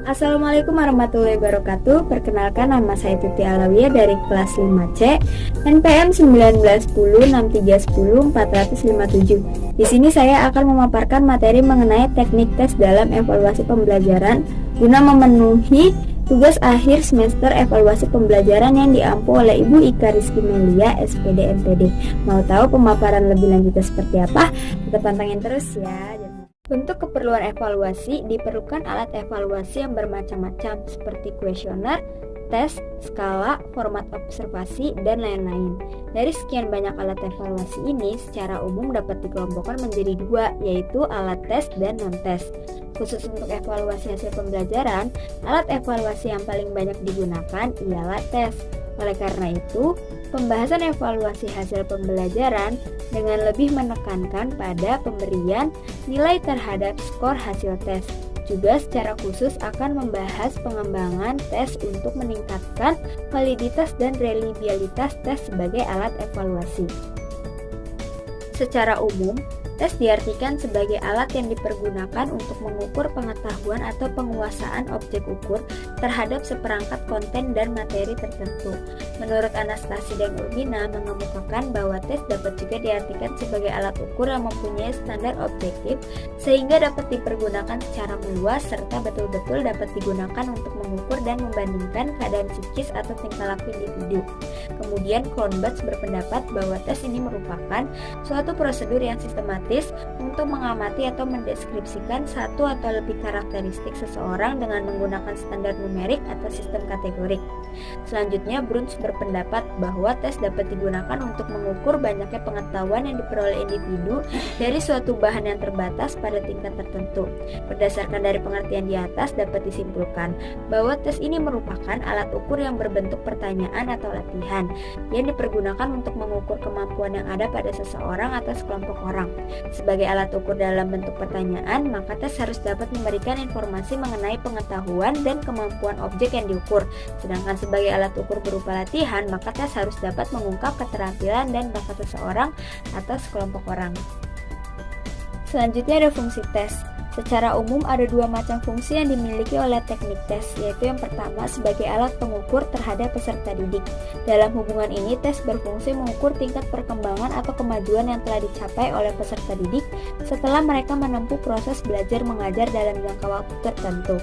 Assalamualaikum warahmatullahi wabarakatuh. Perkenalkan, nama saya Tuti Alawiyah dari kelas 5C, NPM 19106310 457. Di sini saya akan memaparkan materi mengenai teknik tes dalam evaluasi pembelajaran guna memenuhi tugas akhir semester evaluasi pembelajaran yang diampu oleh Ibu Ika Rizky Melia, SPD MPD. Mau tahu pemaparan lebih lanjutnya seperti apa? Kita pantengin terus ya. Untuk keperluan evaluasi, diperlukan alat evaluasi yang bermacam-macam seperti kuesioner, tes, skala, format observasi, dan lain-lain. Dari sekian banyak alat evaluasi ini, secara umum dapat dikelompokkan menjadi dua, yaitu alat tes dan non-tes. Khusus untuk evaluasi hasil pembelajaran, alat evaluasi yang paling banyak digunakan ialah tes. Oleh karena itu, pembahasan evaluasi hasil pembelajaran dengan lebih menekankan pada pemberian nilai terhadap skor hasil tes. Juga secara khusus akan membahas pengembangan tes untuk meningkatkan validitas dan reliabilitas tes sebagai alat evaluasi. Secara umum, tes diartikan sebagai alat yang dipergunakan untuk mengukur pengetahuan atau penguasaan objek ukur terhadap seperangkat konten dan materi tertentu. Menurut Anastasi dan Urbina mengemukakan bahwa tes dapat juga diartikan sebagai alat ukur yang mempunyai standar objektif sehingga dapat dipergunakan secara meluas serta betul-betul dapat digunakan untuk mengukur dan membandingkan keadaan psikis atau tingkah laku individu. Kemudian Cronbach berpendapat bahwa tes ini merupakan suatu prosedur yang sistematis untuk mengamati atau mendeskripsikan satu atau lebih karakteristik seseorang dengan menggunakan standar numerik atau sistem kategorik. Selanjutnya, Bruns berpendapat bahwa tes dapat digunakan untuk mengukur banyaknya pengetahuan yang diperoleh individu dari suatu bahan yang terbatas pada tingkat tertentu. Berdasarkan dari pengertian di atas, dapat disimpulkan bahwa tes ini merupakan alat ukur yang berbentuk pertanyaan atau latihan yang dipergunakan untuk mengukur kemampuan yang ada pada seseorang atau sekelompok orang. Sebagai alat ukur dalam bentuk pertanyaan, maka tes harus dapat memberikan informasi mengenai pengetahuan dan kemampuan objek yang diukur. Sedangkan sebagai alat ukur berupa latihan, maka tes harus dapat mengungkap keterampilan dan bakat seseorang atau sekelompok orang. Selanjutnya ada fungsi tes. Secara umum ada dua macam fungsi yang dimiliki oleh teknik tes, yaitu yang pertama sebagai alat pengukur terhadap peserta didik. Dalam hubungan ini, tes berfungsi mengukur tingkat perkembangan atau kemajuan yang telah dicapai oleh peserta didik setelah mereka menempuh proses belajar mengajar dalam jangka waktu tertentu.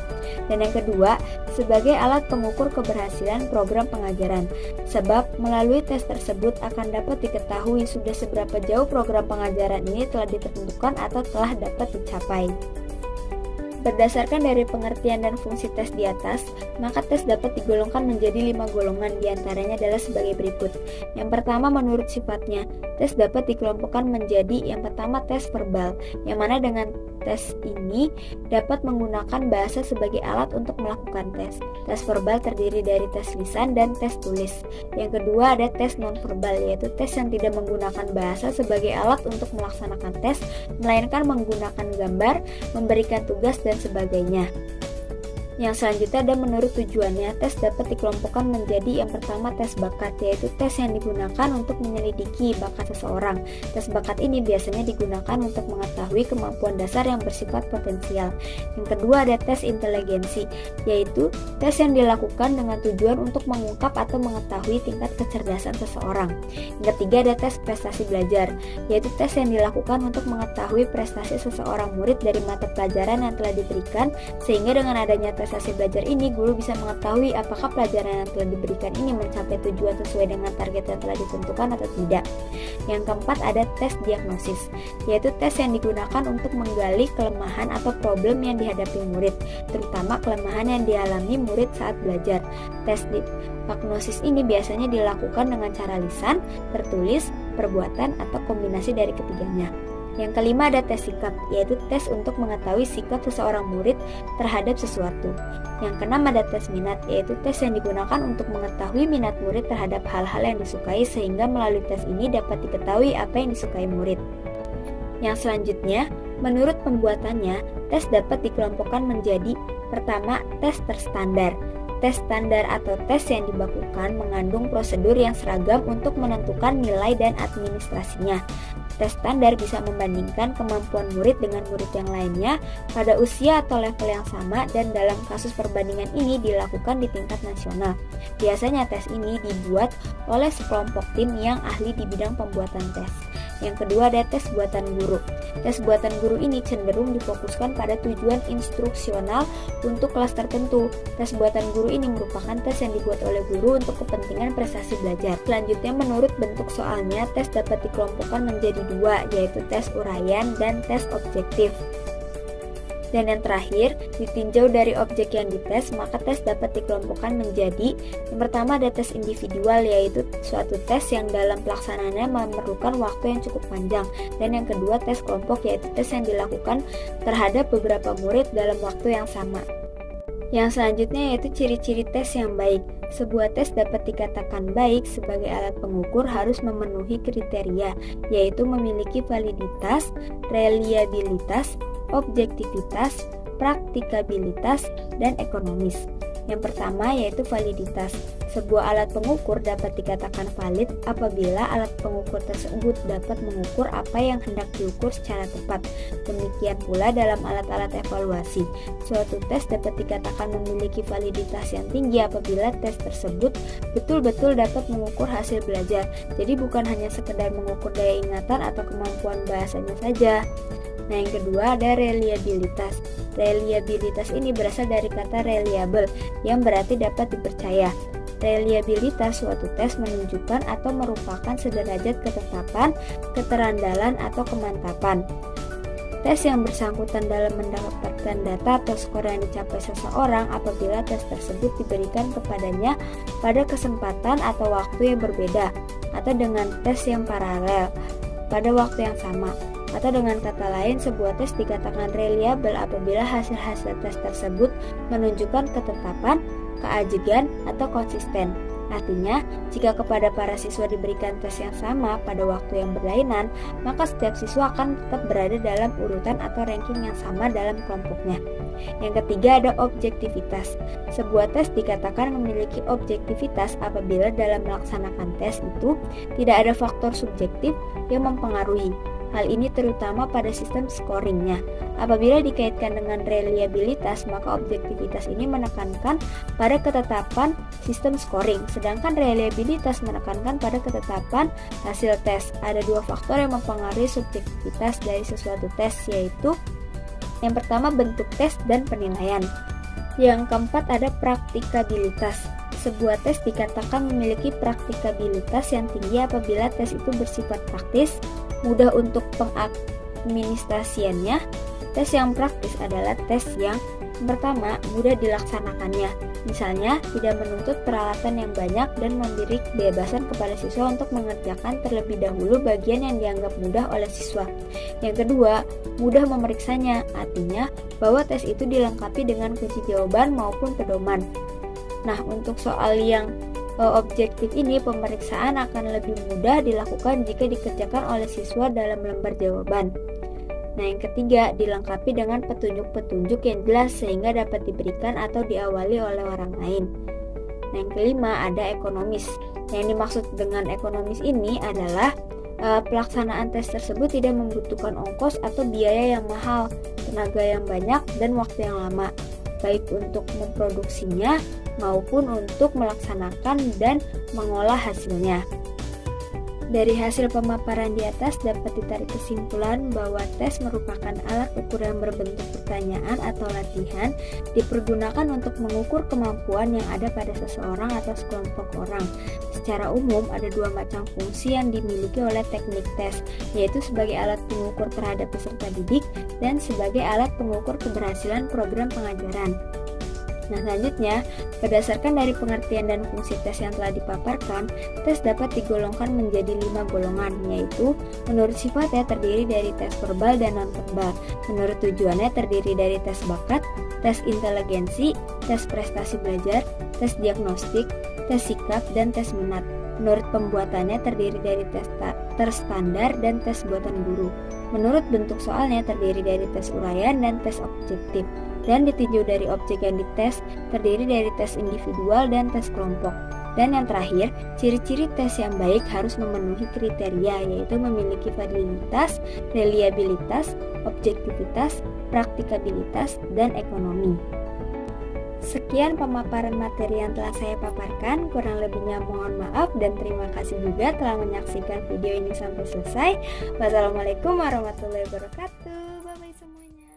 Dan yang kedua, sebagai alat pengukur keberhasilan program pengajaran. Sebab melalui tes tersebut akan dapat diketahui sudah seberapa jauh program pengajaran ini telah ditentukan atau telah dapat dicapai. Berdasarkan dari pengertian dan fungsi tes di atas, maka tes dapat digolongkan menjadi 5 golongan, diantaranya adalah sebagai berikut. Yang pertama, menurut sifatnya, tes dapat dikelompokkan menjadi yang pertama tes verbal, yang mana dengan tes ini dapat menggunakan bahasa sebagai alat untuk melakukan tes. Tes verbal terdiri dari tes lisan dan tes tulis. Yang kedua ada tes nonverbal, yaitu tes yang tidak menggunakan bahasa sebagai alat untuk melaksanakan tes, melainkan menggunakan gambar, memberikan tugas, dan sebagainya. Yang selanjutnya ada menurut tujuannya, tes dapat dikelompokkan menjadi yang pertama tes bakat, yaitu tes yang digunakan untuk menyelidiki bakat seseorang. Tes bakat ini biasanya digunakan untuk mengetahui kemampuan dasar yang bersifat potensial. Yang kedua ada tes inteligensi, yaitu tes yang dilakukan dengan tujuan untuk mengungkap atau mengetahui tingkat kecerdasan seseorang. Yang ketiga ada tes prestasi belajar, yaitu tes yang dilakukan untuk mengetahui prestasi seseorang murid dari mata pelajaran yang telah diberikan, sehingga dengan adanya tes hasil belajar ini, guru bisa mengetahui apakah pelajaran yang telah diberikan ini mencapai tujuan sesuai dengan target yang telah ditentukan atau tidak. Yang keempat ada tes diagnosis, yaitu tes yang digunakan untuk menggali kelemahan atau problem yang dihadapi murid, terutama kelemahan yang dialami murid saat belajar. Tes diagnosis ini biasanya dilakukan dengan cara lisan, tertulis, perbuatan, atau kombinasi dari ketiganya. Yang kelima ada tes sikap, yaitu tes untuk mengetahui sikap seseorang murid terhadap sesuatu. Yang keenam ada tes minat, yaitu tes yang digunakan untuk mengetahui minat murid terhadap hal-hal yang disukai, sehingga melalui tes ini dapat diketahui apa yang disukai murid. Yang selanjutnya, menurut pembuatannya, tes dapat dikelompokkan menjadi pertama, tes terstandar. Tes standar atau tes yang dibakukan mengandung prosedur yang seragam untuk menentukan nilai dan administrasinya. Tes standar bisa membandingkan kemampuan murid dengan murid yang lainnya pada usia atau level yang sama, dan dalam kasus perbandingan ini dilakukan di tingkat nasional. Biasanya tes ini dibuat oleh sekelompok tim yang ahli di bidang pembuatan tes. Yang kedua ada tes buatan guru. Tes buatan guru ini cenderung difokuskan pada tujuan instruksional untuk kelas tertentu. Tes buatan guru ini merupakan tes yang dibuat oleh guru untuk kepentingan prestasi belajar. Selanjutnya, menurut bentuk soalnya, tes dapat dikelompokkan menjadi dua, yaitu tes uraian dan tes objektif. Dan yang terakhir, ditinjau dari objek yang dites, maka tes dapat dikelompokkan menjadi: yang pertama ada tes individual, yaitu suatu tes yang dalam pelaksanaannya memerlukan waktu yang cukup panjang. Dan yang kedua, tes kelompok, yaitu tes yang dilakukan terhadap beberapa murid dalam waktu yang sama. Yang selanjutnya yaitu ciri-ciri tes yang baik. Sebuah tes dapat dikatakan baik sebagai alat pengukur harus memenuhi kriteria, yaitu memiliki validitas, reliabilitas, objektivitas, praktikabilitas, dan ekonomis. Yang pertama yaitu validitas. Sebuah alat pengukur dapat dikatakan valid apabila alat pengukur tersebut dapat mengukur apa yang hendak diukur secara tepat. Demikian pula dalam alat-alat evaluasi. Suatu tes dapat dikatakan memiliki validitas yang tinggi apabila tes tersebut betul-betul dapat mengukur hasil belajar. Jadi bukan hanya sekedar mengukur daya ingatan atau kemampuan bahasanya saja. Nah, yang kedua ada reliabilitas. Reliabilitas ini berasal dari kata reliable, yang berarti dapat dipercaya. Reliabilitas suatu tes menunjukkan atau merupakan sederajat ketetapan, keterandalan, atau kemantapan. Tes yang bersangkutan dalam mendapatkan data atau skor yang dicapai seseorang apabila tes tersebut diberikan kepadanya pada kesempatan atau waktu yang berbeda, atau dengan tes yang paralel pada waktu yang sama. Atau dengan kata lain, sebuah tes dikatakan reliable apabila hasil-hasil tes tersebut menunjukkan ketetapan, keajegan, atau konsisten. Artinya, jika kepada para siswa diberikan tes yang sama pada waktu yang berlainan, maka setiap siswa akan tetap berada dalam urutan atau ranking yang sama dalam kelompoknya. Yang ketiga ada objektivitas. Sebuah tes dikatakan memiliki objektivitas apabila dalam melaksanakan tes itu tidak ada faktor subjektif yang mempengaruhi. Hal ini terutama pada sistem scoringnya. Apabila dikaitkan dengan reliabilitas, maka objektivitas ini menekankan pada ketetapan sistem scoring, sedangkan reliabilitas menekankan pada ketetapan hasil tes. Ada dua faktor yang mempengaruhi subjektivitas dari sesuatu tes, yaitu yang pertama bentuk tes dan penilaian. Yang keempat ada praktikabilitas. Sebuah tes dikatakan memiliki praktikabilitas yang tinggi apabila tes itu bersifat praktis, mudah untuk pengadministrasiannya. Tes yang praktis adalah tes yang pertama mudah dilaksanakannya. Misalnya, tidak menuntut peralatan yang banyak dan memberi kebebasan kepada siswa untuk mengerjakan terlebih dahulu bagian yang dianggap mudah oleh siswa. Yang kedua, mudah memeriksanya, artinya bahwa tes itu dilengkapi dengan kunci jawaban maupun pedoman. Nah, untuk soal yang objektif ini, pemeriksaan akan lebih mudah dilakukan jika dikerjakan oleh siswa dalam lembar jawaban. Nah, yang ketiga, dilengkapi dengan petunjuk-petunjuk yang jelas sehingga dapat diberikan atau diawali oleh orang lain. Nah, yang kelima, ada ekonomis. Yang dimaksud dengan ekonomis ini adalah pelaksanaan tes tersebut tidak membutuhkan ongkos atau biaya yang mahal, tenaga yang banyak, dan waktu yang lama, baik untuk memproduksinya maupun untuk melaksanakan dan mengolah hasilnya. Dari hasil pemaparan di atas dapat ditarik kesimpulan bahwa tes merupakan alat ukur yang berbentuk pertanyaan atau latihan dipergunakan untuk mengukur kemampuan yang ada pada seseorang atau sekelompok orang. Secara umum ada dua macam fungsi yang dimiliki oleh teknik tes, yaitu sebagai alat pengukur terhadap peserta didik dan sebagai alat pengukur keberhasilan program pengajaran. Nah, selanjutnya, berdasarkan dari pengertian dan fungsi tes yang telah dipaparkan, tes dapat digolongkan menjadi 5 golongan, yaitu menurut sifatnya terdiri dari tes verbal dan non-verbal, menurut tujuannya terdiri dari tes bakat, tes inteligensi, tes prestasi belajar, tes diagnostik, tes sikap, dan tes minat. Menurut pembuatannya terdiri dari tes terstandar dan tes buatan guru. Menurut bentuk soalnya terdiri dari tes uraian dan tes objektif. Dan ditinjau dari objek yang dites terdiri dari tes individual dan tes kelompok. Dan yang terakhir, ciri-ciri tes yang baik harus memenuhi kriteria, yaitu memiliki validitas, reliabilitas, objektivitas, praktikabilitas, dan ekonomi. Sekian pemaparan materi yang telah saya paparkan, kurang lebihnya mohon maaf dan terima kasih juga telah menyaksikan video ini sampai selesai. Wassalamualaikum warahmatullahi wabarakatuh. Bye-bye semuanya.